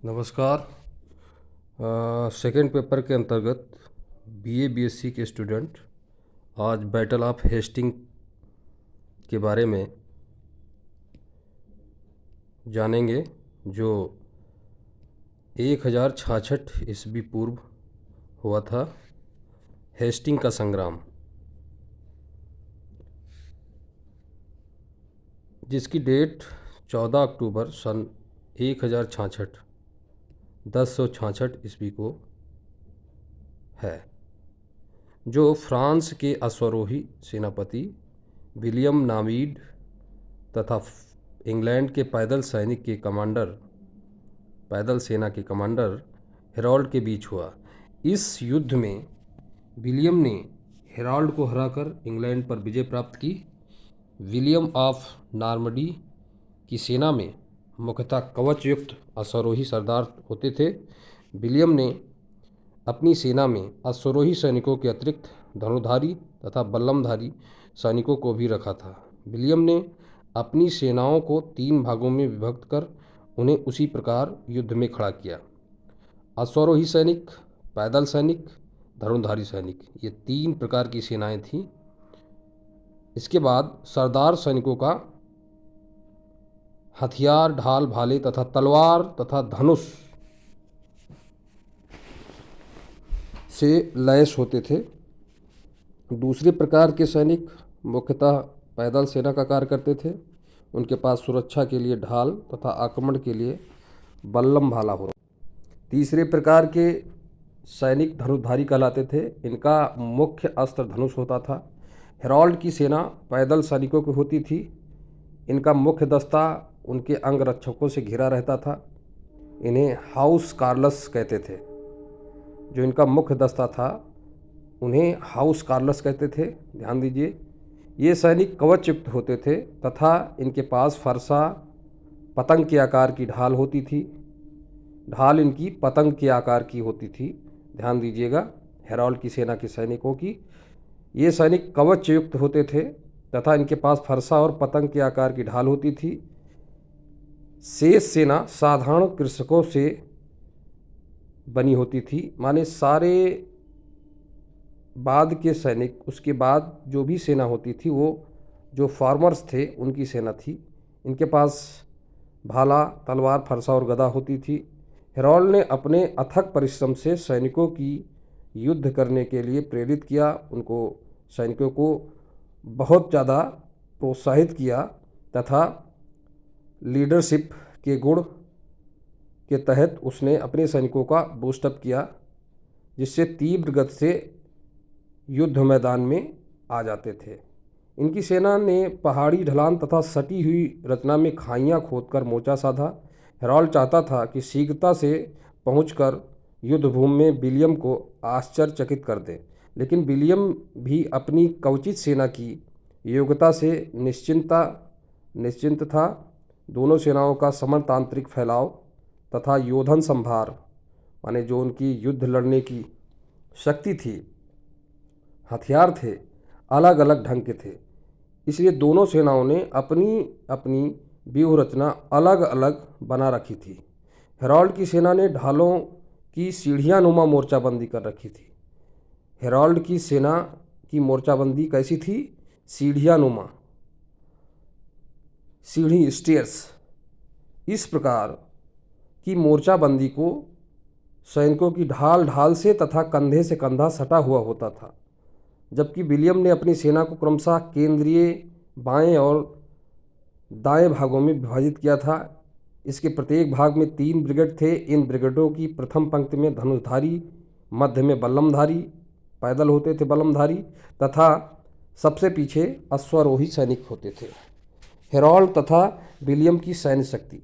नमस्कार। Second paper के अंतर्गत बीए बीएससी के स्टूडेंट आज बैटल ऑफ हेस्टिंग के बारे में जानेंगे, जो 1066 ईस्वी पूर्व हुआ था। हेस्टिंग का संग्राम, जिसकी डेट 14 अक्टूबर सन 1066 1066 ईस्वी को है, जो फ्रांस के अश्वारोही सेनापति विलियम नावीड तथा इंग्लैंड के पैदल सेना के कमांडर हेरोल्ड के बीच हुआ। इस युद्ध में विलियम ने हेरोल्ड को हराकर इंग्लैंड पर विजय प्राप्त की। विलियम ऑफ नॉर्मंडी की सेना में मुख्यतः कवच युक्त अश्वारोही सरदार होते थे। विलियम ने अपनी सेना में अश्वारोही सैनिकों के अतिरिक्त धनुर्धारी तथा बल्लमधारी सैनिकों को भी रखा था। विलियम ने अपनी सेनाओं को 3 भागों में विभक्त कर उन्हें उसी प्रकार युद्ध में खड़ा किया। अश्वारोही सैनिक, पैदल सैनिक, धनुर्धारी सैनिक, ये 3 प्रकार की सेनाएं थीं। इसके बाद सरदार सैनिकों का हथियार, ढाल, भाले तथा तलवार तथा धनुष से लैस होते थे। दूसरे प्रकार के सैनिक मुख्यतः पैदल सेना का कार्य करते थे। उनके पास सुरक्षा के लिए ढाल तथा आक्रमण के लिए बल्लम भाला होता। तीसरे प्रकार के सैनिक धनुर्धारी कहलाते थे। इनका मुख्य अस्त्र धनुष होता था। हेरोल्ड की सेना पैदल सैनिकों की होती थी। इनका मुख्य दस्ता उनके अंगरक्षकों से घिरा रहता था। इन्हें हाउस कार्लस कहते थे। जो इनका मुख्य दस्ता था उन्हें हाउस कार्लस कहते थे। ध्यान दीजिए, ये सैनिक कवच युक्त होते थे तथा इनके पास फरसा पतंग के आकार की ढाल होती थी। ढाल इनकी पतंग के आकार की होती थी। ध्यान दीजिएगा, हेरोल्ड की सेना के सैनिकों की ये सैनिक कवच युक्त होते थे तथा इनके पास फरसा और पतंग के आकार की ढाल होती थी। शेष सेना साधारण कृषकों से बनी होती थी। माने सारे बाद के सैनिक, उसके बाद जो भी सेना होती थी वो जो फार्मर्स थे उनकी सेना थी। इनके पास भाला, तलवार, फरसा और गदा होती थी। हेरोल्ड ने अपने अथक परिश्रम से सैनिकों की युद्ध करने के लिए प्रेरित किया। उनको सैनिकों को बहुत ज़्यादा प्रोत्साहित किया तथा लीडरशिप के गुण के तहत उसने अपने सैनिकों का बूस्टअप किया, जिससे तीव्र गति से युद्ध मैदान में आ जाते थे। इनकी सेना ने पहाड़ी ढलान तथा सटी हुई रचना में खाइयां खोदकर मोर्चा साधा। हेरोल्ड चाहता था कि शीघ्रता से पहुंचकर युद्ध भूमि में विलियम को आश्चर्यचकित कर दे, लेकिन विलियम भी अपनी कवचित सेना की योग्यता से निश्चिंत था। दोनों सेनाओं का समानांतरिक फैलाव तथा योधन संभार, माने जो उनकी युद्ध लड़ने की शक्ति थी, हथियार थे, अलग अलग ढंग के थे। इसलिए दोनों सेनाओं ने अपनी अपनी व्यूह रचना अलग अलग बना रखी थी। हेरोल्ड की सेना ने ढालों की सीढ़ियानुमा मोर्चाबंदी कर रखी थी। हेरोल्ड की सेना की मोर्चाबंदी कैसी थी? सीढ़ियानुमा, सीढ़ी, स्टेयर्स। इस प्रकार की मोर्चाबंदी को सैनिकों की ढाल से तथा कंधे से कंधा सटा हुआ होता था। जबकि विलियम ने अपनी सेना को क्रमशः केंद्रीय, बाएं और दाएं भागों में विभाजित किया था। इसके प्रत्येक भाग में 3 ब्रिगेड थे। इन ब्रिगेडों की प्रथम पंक्ति में धनुर्धारी, मध्य में बल्लमधारी, पैदल होते थे बल्लमधारी, तथा सबसे पीछे अश्वारोही सैनिक होते थे। हेरोल्ड तथा विलियम की सैन्य शक्ति।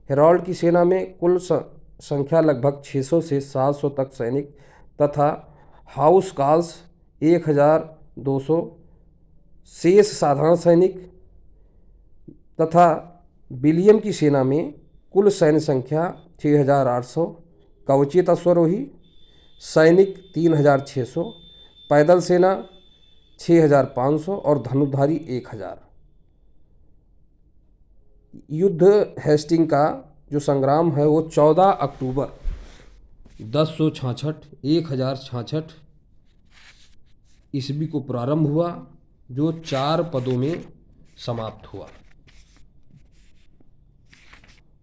हेरोल्ड की सेना में कुल संख्या लगभग 600 से 700 तक सैनिक तथा हाउस कार्ल्स 1200 शेष साधारण सैनिक तथा विलियम की सेना में कुल सैन्य संख्या 6800, कवचित अश्वारोही सैनिक 3600, पैदल सेना 6500 और धनुर्धारी 1000। युद्ध हेस्टिंग का जो संग्राम है वो 14 अक्टूबर 1066 ईस्वी को प्रारंभ हुआ, जो 4 पदों में समाप्त हुआ।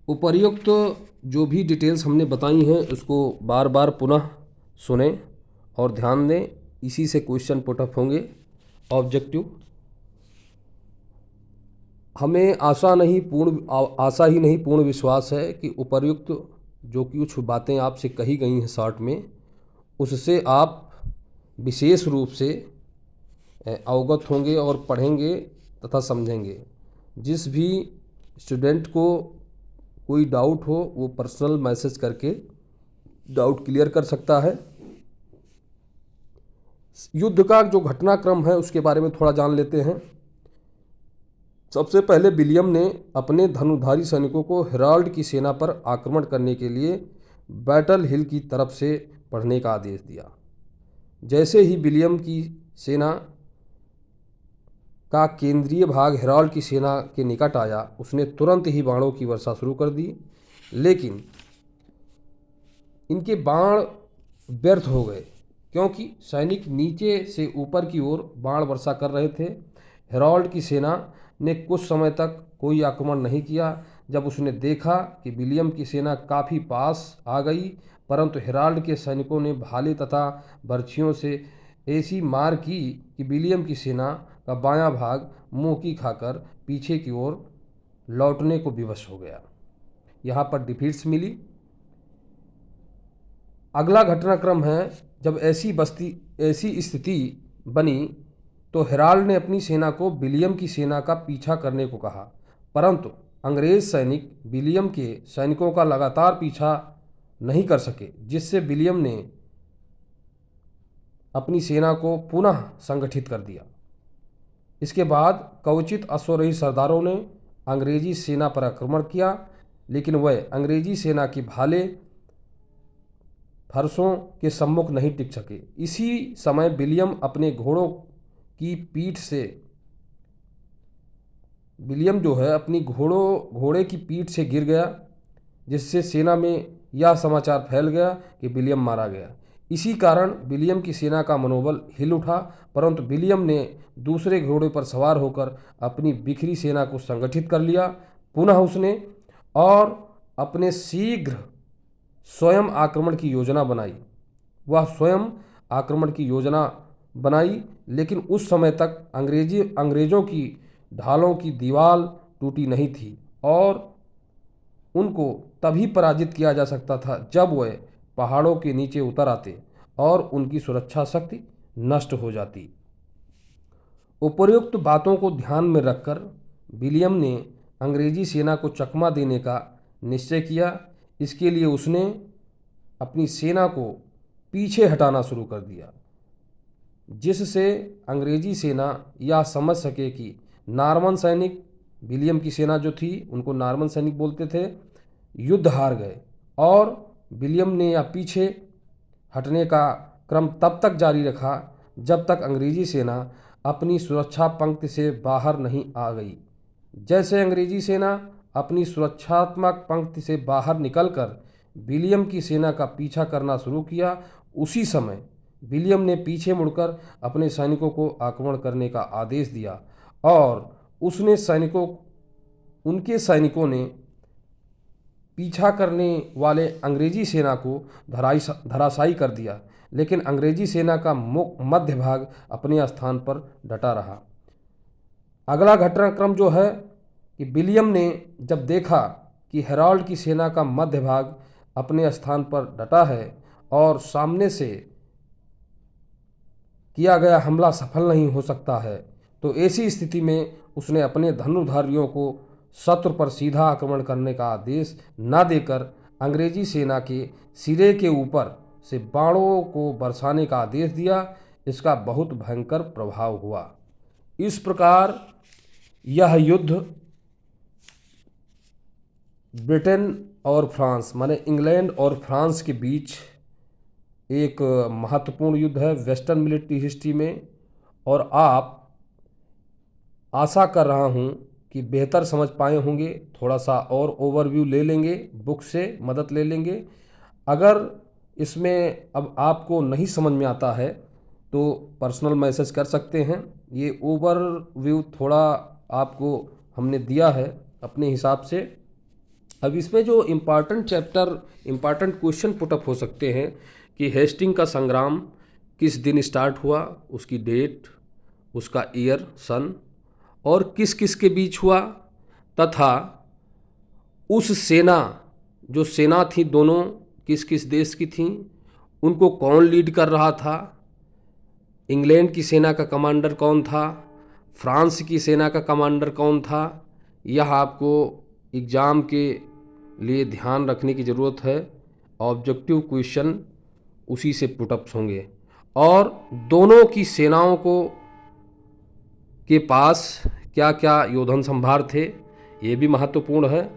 उपर्युक्त जो भी डिटेल्स हमने बताई हैं उसको बार बार पुनः सुने और ध्यान दें, इसी से क्वेश्चन पुटअप होंगे ऑब्जेक्टिव। हमें आशा ही नहीं पूर्ण विश्वास है कि उपर्युक्त जो कुछ बातें आपसे कही गई हैं शॉर्ट में, उससे आप विशेष रूप से अवगत होंगे और पढ़ेंगे तथा समझेंगे। जिस भी स्टूडेंट को कोई डाउट हो वो पर्सनल मैसेज करके डाउट क्लियर कर सकता है। युद्ध का जो घटनाक्रम है उसके बारे में थोड़ा जान लेते हैं। सबसे पहले विलियम ने अपने धनुधारी सैनिकों को हेराल्ड की सेना पर आक्रमण करने के लिए बैटल हिल की तरफ से बढ़ने का आदेश दिया। जैसे ही विलियम की सेना का केंद्रीय भाग हेराल्ड की सेना के निकट आया, उसने तुरंत ही बाणों की वर्षा शुरू कर दी, लेकिन इनके बाण व्यर्थ हो गए क्योंकि सैनिक नीचे से ऊपर की ओर बाण वर्षा कर रहे थे। हेराल्ड की सेना ने कुछ समय तक कोई आक्रमण नहीं किया। जब उसने देखा कि विलियम की सेना काफ़ी पास आ गई, परंतु हेराल्ड के सैनिकों ने भाले तथा बर्छियों से ऐसी मार की कि विलियम की सेना का बायां भाग मुंह की खाकर पीछे की ओर लौटने को विवश हो गया। यहाँ पर डिफीट्स मिली। अगला घटनाक्रम है, जब ऐसी स्थिति बनी तो हेराल्ड ने अपनी सेना को विलियम की सेना का पीछा करने को कहा, परंतु अंग्रेज सैनिक विलियम के सैनिकों का लगातार पीछा नहीं कर सके, जिससे विलियम ने अपनी सेना को पुनः संगठित कर दिया। इसके बाद कवचित अश्वरोही सरदारों ने अंग्रेजी सेना पर आक्रमण किया, लेकिन वह अंग्रेजी सेना की भाले फरसों के सम्मुख नहीं टिक सके। इसी समय विलियम अपने अपनी घोड़े की पीठ से गिर गया, जिससे सेना में यह समाचार फैल गया कि विलियम मारा गया। इसी कारण विलियम की सेना का मनोबल हिल उठा, परंतु विलियम ने दूसरे घोड़े पर सवार होकर अपनी बिखरी सेना को संगठित कर लिया। पुनः उसने और अपने शीघ्र स्वयं आक्रमण की योजना बनाई। वह स्वयं आक्रमण की योजना बनाई, लेकिन उस समय तक अंग्रेजों की ढालों की दीवार टूटी नहीं थी और उनको तभी पराजित किया जा सकता था जब वह पहाड़ों के नीचे उतर आते और उनकी सुरक्षा शक्ति नष्ट हो जाती। उपर्युक्त बातों को ध्यान में रखकर विलियम ने अंग्रेजी सेना को चकमा देने का निश्चय किया। इसके लिए उसने अपनी सेना को पीछे हटाना शुरू कर दिया, जिससे अंग्रेजी सेना यह समझ सके कि नॉर्मन सैनिक, विलियम की सेना जो थी उनको नॉर्मन सैनिक बोलते थे, युद्ध हार गए। और विलियम ने यह पीछे हटने का क्रम तब तक जारी रखा जब तक अंग्रेजी सेना अपनी सुरक्षा पंक्ति से बाहर नहीं आ गई। जैसे अंग्रेजी सेना अपनी सुरक्षात्मक पंक्ति से बाहर निकलकर विलियम की सेना का पीछा करना शुरू किया, उसी समय विलियम ने पीछे मुड़कर अपने सैनिकों को आक्रमण करने का आदेश दिया और उनके सैनिकों ने पीछा करने वाले अंग्रेजी सेना को धराशायी कर दिया, लेकिन अंग्रेजी सेना का मध्य भाग अपने स्थान पर डटा रहा। अगला घटनाक्रम जो है कि विलियम ने जब देखा कि हेराल्ड की सेना का मध्य भाग अपने स्थान पर डटा है और सामने से किया गया हमला सफल नहीं हो सकता है, तो ऐसी स्थिति में उसने अपने धनुर्धारियों को शत्रु पर सीधा आक्रमण करने का आदेश न देकर अंग्रेजी सेना के सिरे के ऊपर से बाणों को बरसाने का आदेश दिया। इसका बहुत भयंकर प्रभाव हुआ। इस प्रकार यह युद्ध ब्रिटेन और फ्रांस, माने इंग्लैंड और फ्रांस के बीच एक महत्वपूर्ण युद्ध है वेस्टर्न मिलिट्री हिस्ट्री में। और आप आशा कर रहा हूँ कि बेहतर समझ पाए होंगे, थोड़ा सा और ओवरव्यू ले लेंगे, बुक से मदद ले लेंगे। अगर इसमें अब आपको नहीं समझ में आता है तो पर्सनल मैसेज कर सकते हैं। ये ओवरव्यू थोड़ा आपको हमने दिया है अपने हिसाब से। अब इसमें जो इम्पॉर्टेंट क्वेश्चन पुटअप हो सकते हैं कि हेस्टिंग का संग्राम किस दिन स्टार्ट हुआ, उसकी डेट, उसका ईयर, सन, और किस किस के बीच हुआ, तथा उस जो सेना थी दोनों किस किस देश की थीं, उनको कौन लीड कर रहा था, इंग्लैंड की सेना का कमांडर कौन था, फ्रांस की सेना का कमांडर कौन था। यह आपको एग्ज़ाम के लिए ध्यान रखने की ज़रूरत है। ऑब्जेक्टिव क्वेश्चन उसी से पुटअप्स होंगे। और दोनों की सेनाओं के पास क्या क्या योद्धन संभार थे, ये भी महत्वपूर्ण है,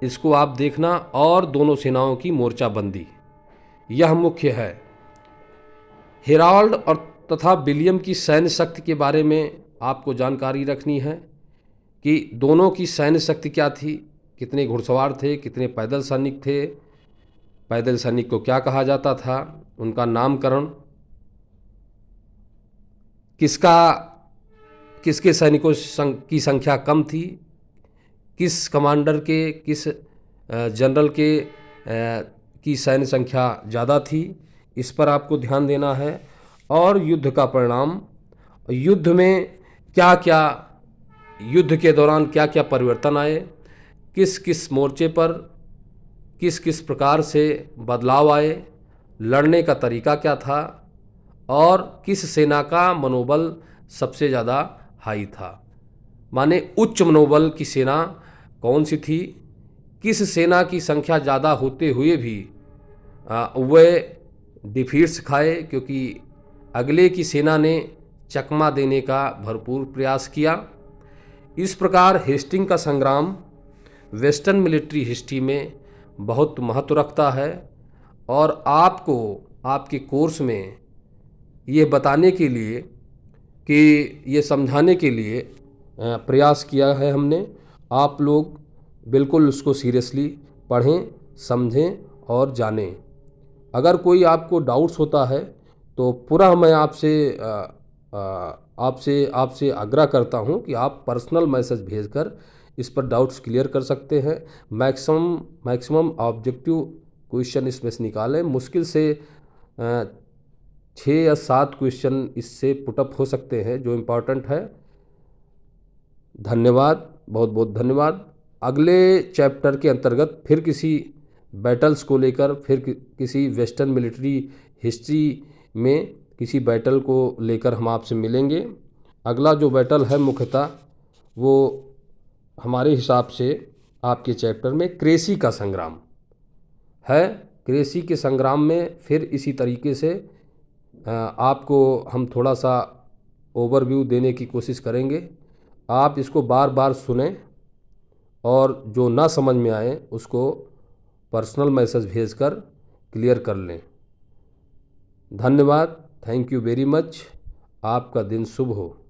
इसको आप देखना। और दोनों सेनाओं की मोर्चाबंदी, यह मुख्य है। हेराल्ड और तथा विलियम की सैन्य शक्ति के बारे में आपको जानकारी रखनी है कि दोनों की सैन्य शक्ति क्या थी, कितने घुड़सवार थे, कितने पैदल सैनिक थे, पैदल सैनिक को क्या कहा जाता था, उनका नामकरण, किसके सैनिकों की संख्या कम थी, किस कमांडर के, किस जनरल की सैन्य संख्या ज़्यादा थी, इस पर आपको ध्यान देना है। और युद्ध का परिणाम, युद्ध में क्या क्या, युद्ध के दौरान क्या क्या परिवर्तन आए, किस किस मोर्चे पर किस किस प्रकार से बदलाव आए, लड़ने का तरीका क्या था, और किस सेना का मनोबल सबसे ज़्यादा हाई था, माने उच्च मनोबल की सेना कौन सी थी, किस सेना की संख्या ज़्यादा होते हुए भी वह डिफीट्स खाए, क्योंकि अगले की सेना ने चकमा देने का भरपूर प्रयास किया। इस प्रकार हेस्टिंग का संग्राम वेस्टर्न मिलिट्री हिस्ट्री में बहुत महत्व रखता है। और आपको आपके कोर्स में ये बताने के लिए कि ये समझाने के लिए प्रयास किया है हमने। आप लोग बिल्कुल उसको सीरियसली पढ़ें, समझें और जानें। अगर कोई आपको डाउट्स होता है तो पूरा मैं आपसे आग्रह करता हूं कि आप पर्सनल मैसेज भेजकर इस पर डाउट्स क्लियर कर सकते हैं। मैक्सिमम ऑब्जेक्टिव क्वेश्चन इसमें से निकालें। मुश्किल से 6 या 7 क्वेश्चन इससे पुटअप हो सकते हैं जो इम्पोर्टेंट है। धन्यवाद, बहुत बहुत धन्यवाद। अगले चैप्टर के अंतर्गत फिर किसी बैटल्स को लेकर, फिर किसी वेस्टर्न मिलिट्री हिस्ट्री में किसी बैटल को लेकर हम आपसे मिलेंगे। अगला जो बैटल है मुख्यतः वो हमारे हिसाब से आपके चैप्टर में क्रेसी का संग्राम है। क्रेसी के संग्राम में फिर इसी तरीके से आपको हम थोड़ा सा ओवरव्यू देने की कोशिश करेंगे। आप इसको बार बार सुनें और जो ना समझ में आए उसको पर्सनल मैसेज भेजकर क्लियर कर लें। धन्यवाद, थैंक यू वेरी मच। आपका दिन शुभ हो।